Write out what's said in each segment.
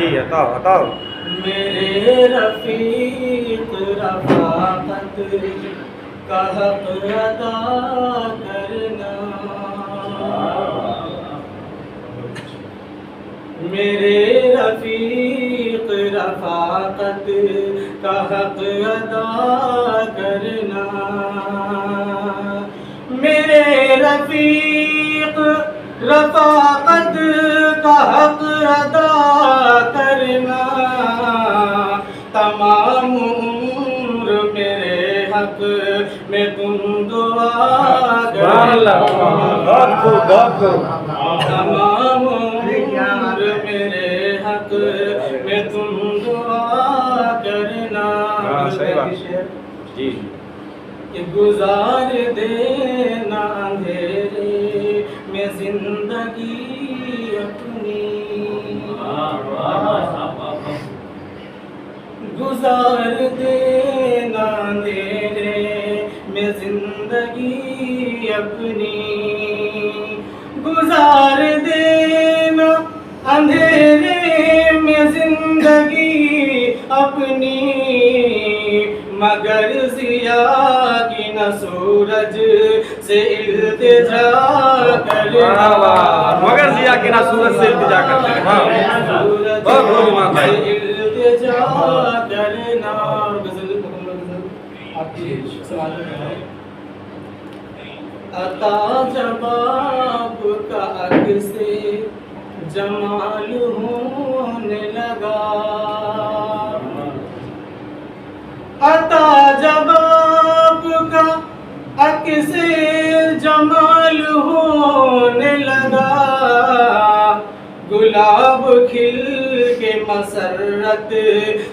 جی عطا میرے رفیق رفاقت کا حق ادا کرنا، میرے رفیق رفاقت کا حق ادا کرنا، میرے رفیق رفاقت کا حق ادا کرنا، تمام عمر میرے حق میں تم دعا کرنا، تمام عمر میرے حق میں تم دعا کرنا، جی کہ گزار دینا اندھیرے میں زندگی اپنی، گزار دینا اندھیرے میں زندگی اپنی، گزار دینا اندھیرے میں زندگی اپنی، مگر ضیاء کی نہ سورج سے التجا کرنا، مگر ضیاء کی نہ سورج سے التجا کرنا، سورج سے التجا کرنا۔ آپ کی سوال ہے عطا جواب کا عکس جمال ہونے لگا، عطا جواب کا عکس جمال ہونے لگا، گلاب کھل کے مسرت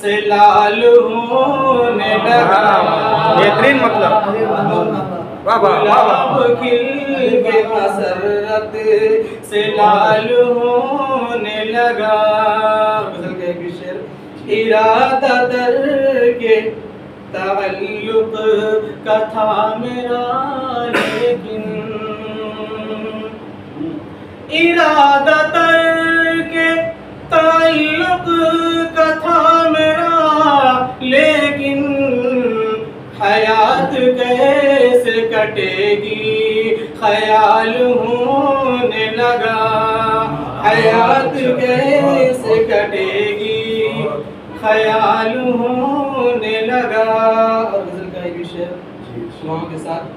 سے لال ہونے لگا، بہترین مطلب، گلاب کھل کے مسرت سے لال ہونے لگا، غزل کا ایک شعر، ارادہ در کے تعلق کا تھا میرا لیکن، ارادہ در کے تعلق کا تھا میرا لیکن، حیات کیسے کٹے گی خیال ہونے لگا، حیات کیسے کٹے گی خیال ہونے لگا، اور غزل کا ایک شعر شماؤں کے ساتھ،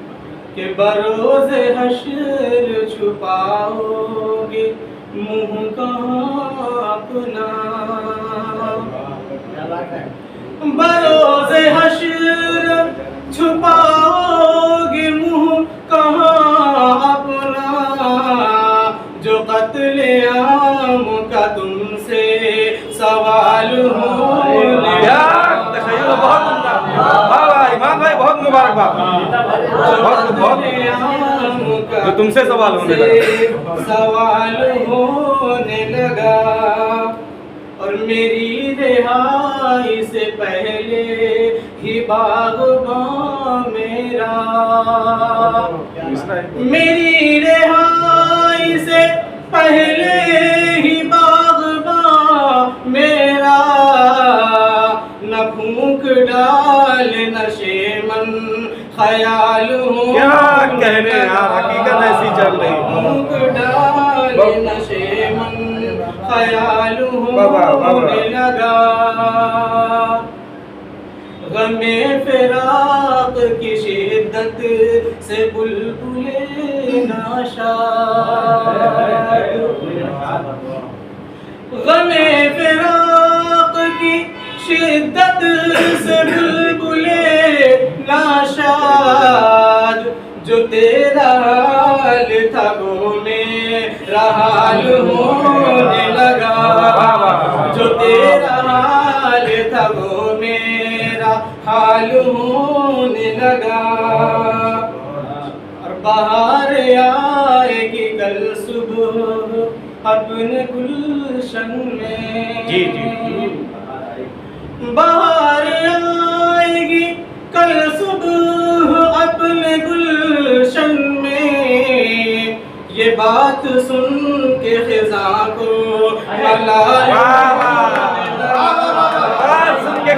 کہ بروز حشر چھپاؤ گے منہ کہاں اپنا، بروز حشر چھپاؤ گے منہ کہاں اپنا، جو قتل عام کا تم سے سوال ہونے لگا، امام بھائی بہت مبارکباد، جو تم سے سوال ہونے لگا، سوال ہونے لگا، اور میری رہائی سے پہلے ہی باغباں میرا، میری رہائی سے پہلے ہی باغباں میرا، نہ پھونک ڈال نشے من خیال ہوں، کیا کہنے یار، حقیقت ایسی چل رہی، پھونک ڈال نشے من خیال ہونے لگا، غم فراق کی شدت سے بلبل ناشاد، غم فراق کی شدت سے بلبل ناشاد، جو تیرا حال تھا وہ میرا حال ہونے لگا، جو تیرا حال تھا وہ میرا حال ہونے لگا، اور بہار آئے گی کل صبح اپنے گلشن میں، جی بہار آئے گی کل صبح اپنے گلشن میں، یہ بات سن کے خزاں کو ملال